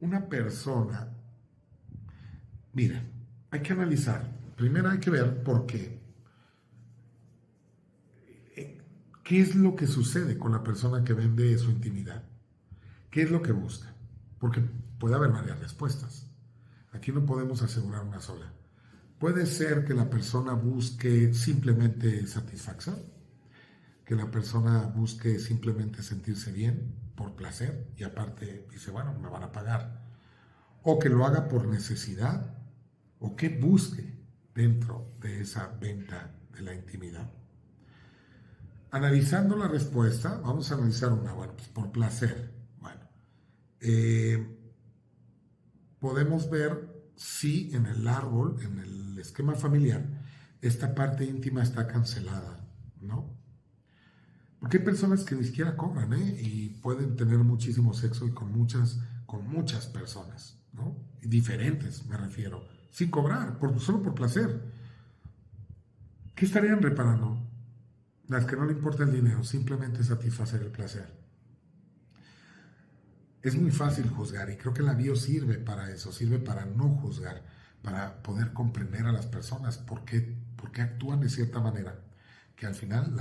una persona, mira, hay que analizar. Primero hay que ver por qué. ¿Qué es lo que sucede con la persona que vende su intimidad? ¿Qué es lo que busca? Porque puede haber varias respuestas. Aquí no podemos asegurar una sola. Puede ser que la persona busque simplemente satisfacción, que la persona busque simplemente sentirse bien por placer y aparte dice, bueno, me van a pagar. O que lo haga por necesidad o que busque dentro de esa venta de la intimidad. Analizando la respuesta, vamos a analizar una, bueno, pues por placer. Bueno, eh, podemos ver si en el árbol, en el esquema familiar, esta parte íntima está cancelada, ¿no? Porque hay personas que ni siquiera cobran, ¿eh? Y pueden tener muchísimo sexo y con muchas personas, ¿no? Y diferentes, me refiero, sin cobrar, solo por placer. ¿Qué estarían reparando? Las que no le importa el dinero, simplemente satisfacer el placer. Es muy fácil juzgar y creo que la bio sirve para eso, sirve para no juzgar, para poder comprender a las personas por qué actúan de cierta manera, que al final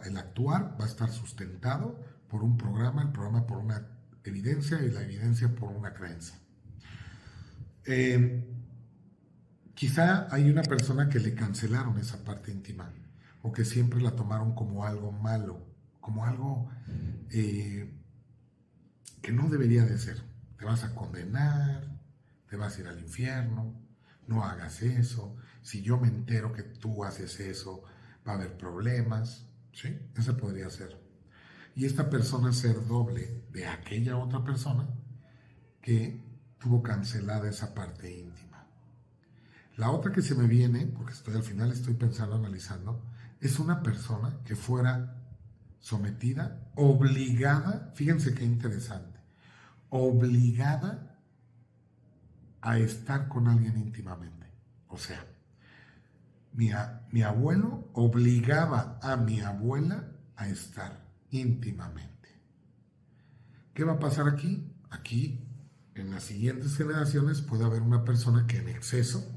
el actuar va a estar sustentado por un programa, el programa por una evidencia y la evidencia por una creencia. Quizá hay una persona que le cancelaron esa parte íntima o que siempre la tomaron como algo malo, como algo que no debería de ser. Te vas a condenar, te vas a ir al infierno, no hagas eso. Si yo me entero que tú haces eso, va a haber problemas. ¿Sí? Ese podría ser. Y esta persona ser doble de aquella otra persona que tuvo cancelada esa parte íntima. La otra que se me viene, porque al final estoy pensando, analizando, es una persona que fuera sometida, obligada, fíjense qué interesante, obligada a estar con alguien íntimamente. O sea, mi abuelo obligaba a mi abuela a estar íntimamente. ¿Qué va a pasar aquí? Aquí, en las siguientes generaciones, puede haber una persona que en exceso,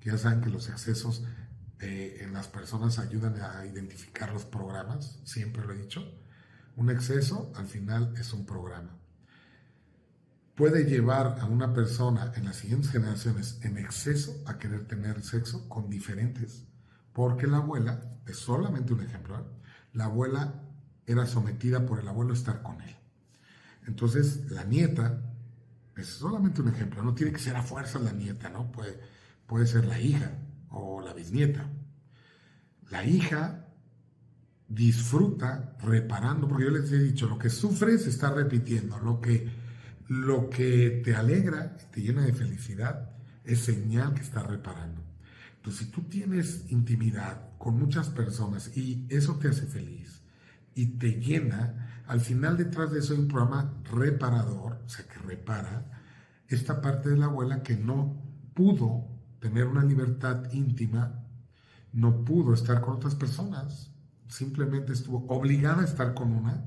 que ya saben que los excesos en las personas ayudan a identificar los programas, siempre lo he dicho, un exceso al final es un programa. Puede llevar a una persona en las siguientes generaciones en exceso a querer tener sexo con diferentes, porque la abuela, es solamente un ejemplo, ¿eh? La abuela era sometida por el abuelo a estar con él. Entonces la nieta, es solamente un ejemplo, no tiene que ser a fuerza la nieta, ¿no? Puede ser la hija o la bisnieta. La hija disfruta reparando, porque yo les he dicho, lo que sufres se está repitiendo, lo que te alegra y te llena de felicidad es señal que estás reparando. Entonces, si tú tienes intimidad con muchas personas y eso te hace feliz y te llena, al final detrás de eso hay un programa reparador, o sea, que repara esta parte de la abuela que no pudo tener una libertad íntima, no pudo estar con otras personas, simplemente estuvo obligada a estar con una,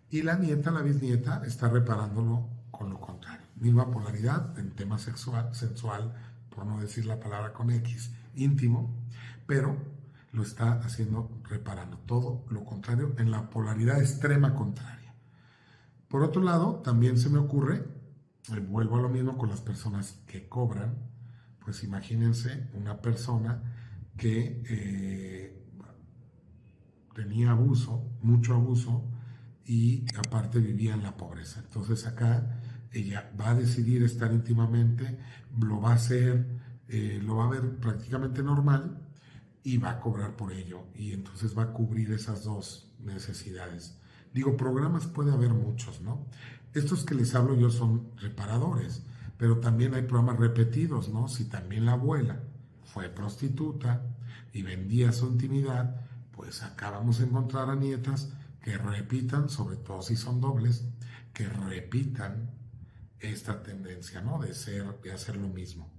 y la nieta, la bisnieta, está reparándolo con lo contrario. Misma polaridad en tema sensual, por no decir la palabra con X, íntimo, pero lo está haciendo reparando. Todo lo contrario, en la polaridad extrema contraria. Por otro lado, también se me ocurre, vuelvo a lo mismo con las personas que cobran, pues imagínense una persona que tenía abuso, mucho abuso, y aparte vivía en la pobreza. Entonces acá ella va a decidir estar íntimamente, lo va a hacer, lo va a ver prácticamente normal y va a cobrar por ello. Y entonces va a cubrir esas dos necesidades. Digo, programas puede haber muchos, ¿no? Estos que les hablo yo son reparadores, pero también hay programas repetidos, ¿no? Si también la abuela fue prostituta y vendía su intimidad, pues acá vamos a encontrar a nietas que repitan, sobre todo si son dobles, que repitan esta tendencia, ¿no? De hacer lo mismo.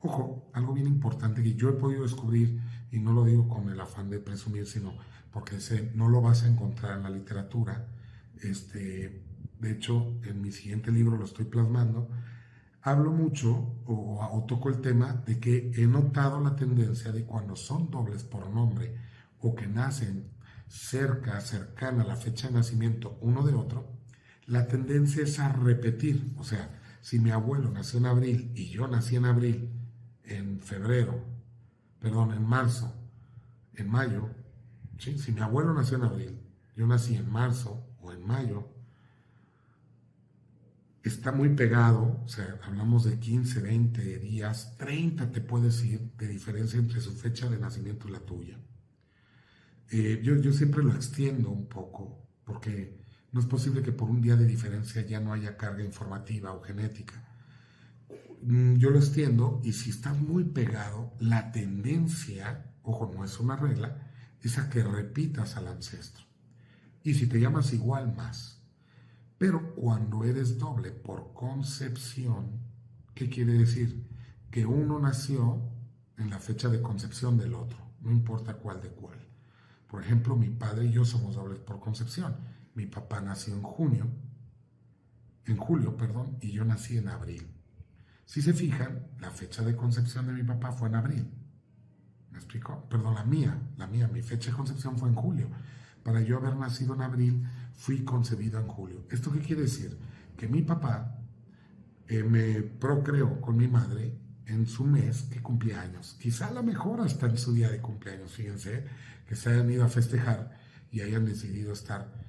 Ojo, algo bien importante que yo he podido descubrir, y no lo digo con el afán de presumir, sino porque no lo vas a encontrar en la literatura, de hecho en mi siguiente libro lo estoy plasmando, hablo mucho o toco el tema de que he notado la tendencia de cuando son dobles por nombre o que nacen cercana a la fecha de nacimiento uno de otro, la tendencia es a repetir. O sea, si mi abuelo nació en abril y yo nací en abril, en marzo, en mayo, ¿sí? Si mi abuelo nació en abril, yo nací en marzo o en mayo, está muy pegado. O sea, hablamos de 15, 20 días, 30 te puedes ir de diferencia entre su fecha de nacimiento y la tuya. Yo siempre lo extiendo un poco, porque no es posible que por un día de diferencia ya no haya carga informativa o genética. Yo lo extiendo, y si estás muy pegado, la tendencia, ojo, no es una regla, es a que repitas al ancestro. Y si te llamas igual, más. Pero cuando eres doble por concepción, ¿qué quiere decir? Que uno nació en la fecha de concepción del otro, no importa cuál de cuál. Por ejemplo, mi padre y yo somos dobles por concepción. Mi papá nació en julio, y yo nací en abril. Si se fijan, la fecha de concepción de mi papá fue en abril. ¿Me explico? Perdón, la mía, mi fecha de concepción fue en julio. Para yo haber nacido en abril, fui concebido en julio. ¿Esto qué quiere decir? Que mi papá me procreó con mi madre en su mes que cumplía años. Quizá a lo mejor hasta en su día de cumpleaños, fíjense, que se hayan ido a festejar y hayan decidido estar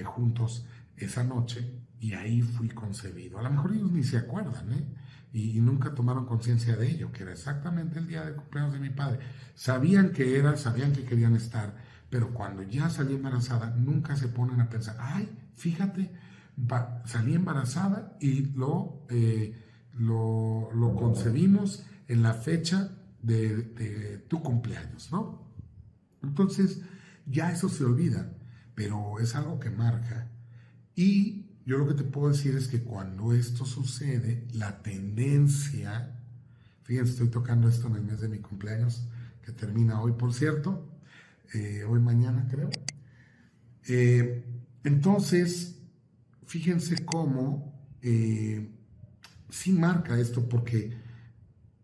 juntos esa noche, y ahí fui concebido. A lo mejor ellos ni se acuerdan, y nunca tomaron conciencia de ello, que era exactamente el día de cumpleaños de mi padre. Sabían que querían estar, pero cuando ya salí embarazada, nunca se ponen a pensar, ay, fíjate, salí embarazada y lo concebimos en la fecha de tu cumpleaños, ¿no? Entonces, ya eso se olvida, pero es algo que marca. Y yo lo que te puedo decir es que cuando esto sucede, la tendencia, fíjense, estoy tocando esto en el mes de mi cumpleaños, que termina hoy, por cierto, hoy mañana creo. Entonces, fíjense cómo sí marca esto, porque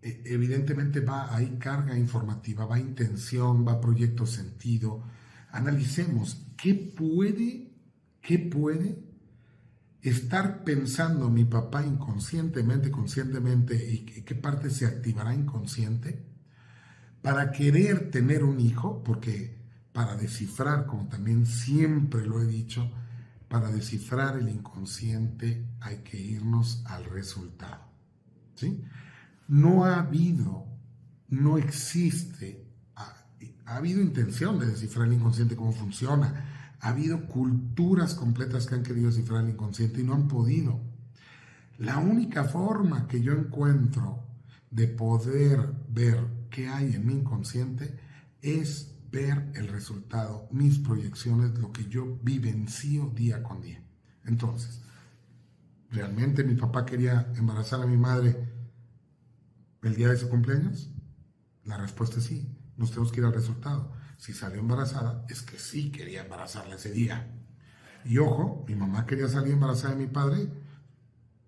evidentemente hay carga informativa, va intención, va proyecto sentido. Analicemos qué puede estar pensando mi papá inconscientemente, conscientemente, y qué parte se activará inconsciente para querer tener un hijo, porque para descifrar, como también siempre lo he dicho, para descifrar el inconsciente hay que irnos al resultado, ¿sí? No existe, ha habido intención de descifrar el inconsciente, cómo funciona. Ha habido culturas completas que han querido descifrar el inconsciente y no han podido. La única forma que yo encuentro de poder ver qué hay en mi inconsciente es ver el resultado, mis proyecciones, lo que yo vivencio día con día. Entonces, ¿realmente mi papá quería embarazar a mi madre el día de su cumpleaños? La respuesta es sí. Nos tenemos que ir al resultado. Si salió embarazada, es que sí quería embarazarla ese día. Y ojo, mi mamá quería salir embarazada de mi padre.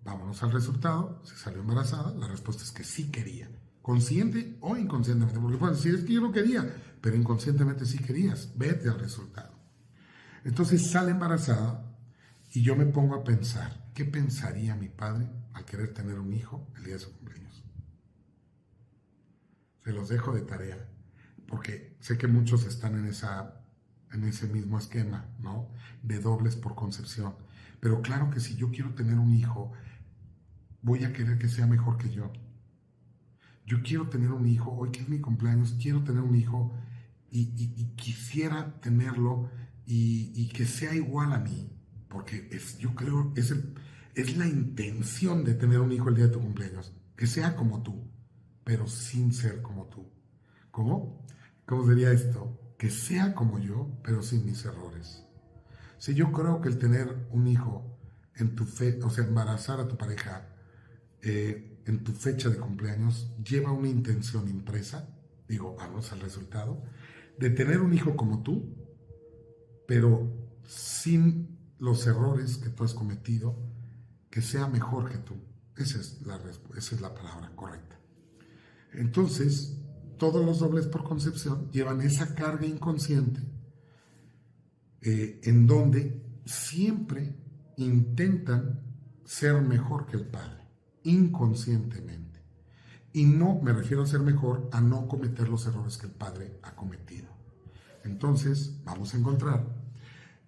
Vámonos al resultado. Si salió embarazada, la respuesta es que sí quería. Consciente o inconscientemente. Porque pueden decir, es que yo no quería, pero inconscientemente sí querías. Vete al resultado. Entonces sale embarazada y yo me pongo a pensar, ¿qué pensaría mi padre al querer tener un hijo el día de su cumpleaños? Se los dejo de tarea, porque sé que muchos están en ese mismo esquema, ¿no? De dobles por concepción. Pero claro que si yo quiero tener un hijo, voy a querer que sea mejor que yo. Yo quiero tener un hijo, hoy que es mi cumpleaños, quiero tener un hijo y quisiera tenerlo y que sea igual a mí, porque yo creo, es la intención de tener un hijo el día de tu cumpleaños, que sea como tú, pero sin ser como tú. ¿Cómo? ¿Cómo sería esto? Que sea como yo, pero sin mis errores. Si yo creo que el tener un hijo embarazar a tu pareja en tu fecha de cumpleaños lleva una intención impresa, vamos al resultado, de tener un hijo como tú, pero sin los errores que tú has cometido, que sea mejor que tú. Esa es la palabra correcta. Entonces, todos los dobles por concepción llevan esa carga inconsciente en donde siempre intentan ser mejor que el padre, inconscientemente. Y no me refiero a ser mejor, a no cometer los errores que el padre ha cometido. Entonces, vamos a encontrar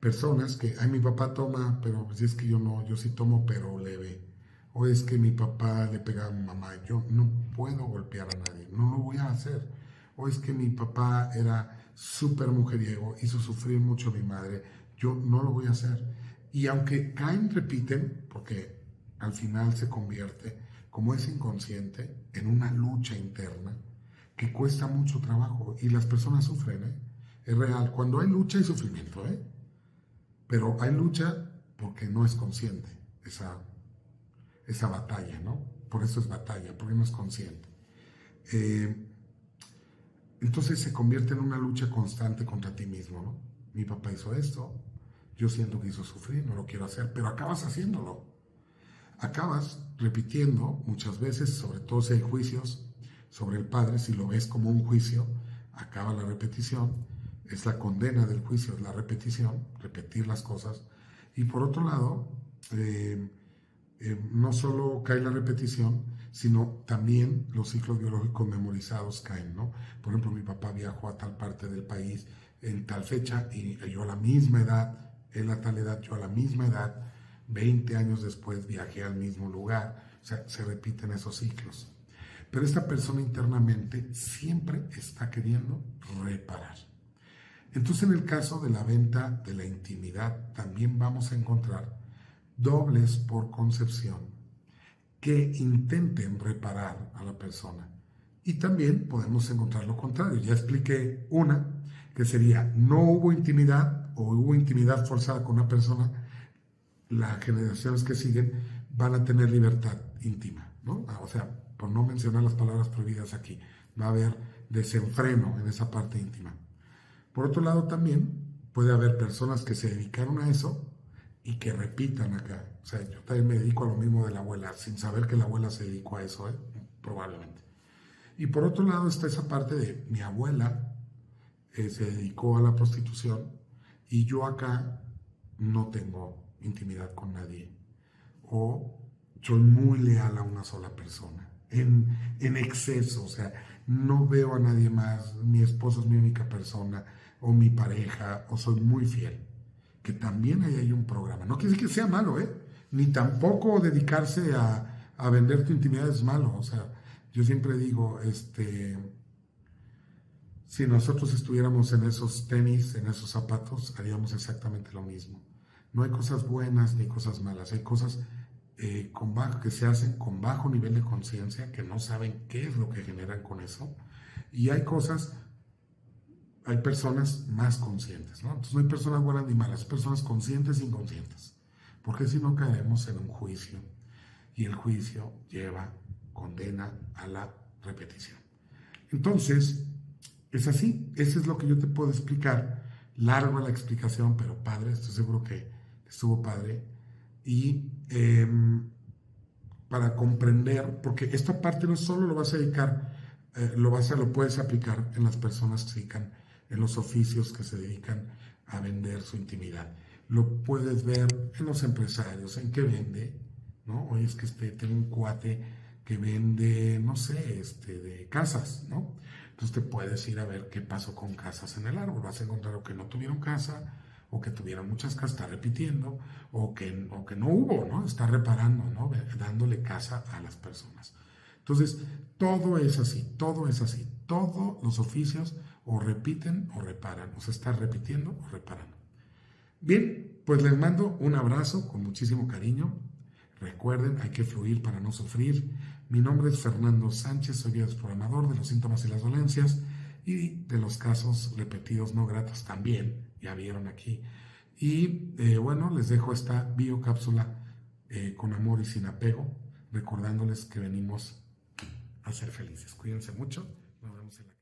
personas que, ay, mi papá toma, pero pues es que yo no, yo sí tomo, pero leve. O es que mi papá le pegaba a mi mamá, yo no puedo golpear a nadie, no lo voy a hacer. O es que mi papá era súper mujeriego, hizo sufrir mucho a mi madre, yo no lo voy a hacer. Y aunque caen, repiten, porque al final se convierte, como es inconsciente, en una lucha interna que cuesta mucho trabajo y las personas sufren, ¿eh? Es real, cuando hay lucha hay sufrimiento, ¿eh? Pero hay lucha porque no es consciente esa batalla, ¿no? Por eso es batalla, porque no es consciente. Entonces se convierte en una lucha constante contra ti mismo, ¿no? Mi papá hizo esto, yo siento que hizo sufrir, no lo quiero hacer, pero acabas haciéndolo. Acabas repitiendo muchas veces, sobre todo si hay juicios sobre el padre, si lo ves como un juicio, acaba la repetición, es la condena del juicio, es la repetición, repetir las cosas. Y por otro lado, no solo cae la repetición, sino también los ciclos biológicos memorizados caen, ¿no? Por ejemplo, mi papá viajó a tal parte del país en tal fecha y yo a la misma edad, él a tal edad, yo a la misma edad, 20 años después viajé al mismo lugar. O sea, se repiten esos ciclos. Pero esta persona internamente siempre está queriendo reparar. Entonces, en el caso de la venta de la intimidad, también vamos a encontrar dobles por concepción que intenten reparar a la persona. Y también podemos encontrar lo contrario. Ya expliqué una, que sería no hubo intimidad o hubo intimidad forzada con una persona, las generaciones que siguen van a tener libertad íntima, ¿no? O sea, por no mencionar las palabras prohibidas aquí, va a haber desenfreno en esa parte íntima. Por otro lado, también puede haber personas que se dedicaron a eso y que repitan acá. O sea, yo también me dedico a lo mismo de la abuela, sin saber que la abuela se dedicó a eso, probablemente. Y por otro lado está esa parte de mi abuela se dedicó a la prostitución y yo acá no tengo intimidad con nadie. O soy muy leal a una sola persona, en exceso, o sea, no veo a nadie más, mi esposo es mi única persona, o mi pareja, o soy muy fiel. Que también ahí hay un programa. No quiere decir que sea malo, ni tampoco dedicarse a vender tu intimidad es malo. O sea, yo siempre digo, si nosotros estuviéramos en esos tenis, en esos zapatos, haríamos exactamente lo mismo. No hay cosas buenas ni cosas malas, hay cosas que se hacen con bajo nivel de conciencia, que no saben qué es lo que generan con eso, y hay personas más conscientes, ¿no? Entonces no hay personas buenas ni malas, hay personas conscientes e inconscientes, porque si no caemos en un juicio, y el juicio condena a la repetición. Entonces, es así, eso es lo que yo te puedo explicar, larga la explicación, pero padre, estoy seguro que estuvo padre, y para comprender, porque esta parte no solo lo vas a dedicar, lo puedes aplicar en las personas que se dedican, en los oficios que se dedican a vender su intimidad. Lo puedes ver en los empresarios, en qué vende, ¿no? Oye, es que tengo un cuate que vende, no sé, de casas, ¿no? Entonces te puedes ir a ver qué pasó con casas en el árbol. Vas a encontrar o que no tuvieron casa, o que tuvieron muchas casas, está repitiendo, o que no hubo, ¿no? Está reparando, ¿no? Dándole casa a las personas. Entonces, todo es así, todo es así. Todos los oficios o repiten o reparan, o se está repitiendo o reparando. Bien, pues les mando un abrazo con muchísimo cariño. Recuerden, hay que fluir para no sufrir. Mi nombre es Fernando Sánchez, soy bioexplorador de los síntomas y las dolencias y de los casos repetidos no gratos también, ya vieron aquí. Y bueno, les dejo esta biocápsula con amor y sin apego, recordándoles que venimos a ser felices. Cuídense mucho, nos vemos en la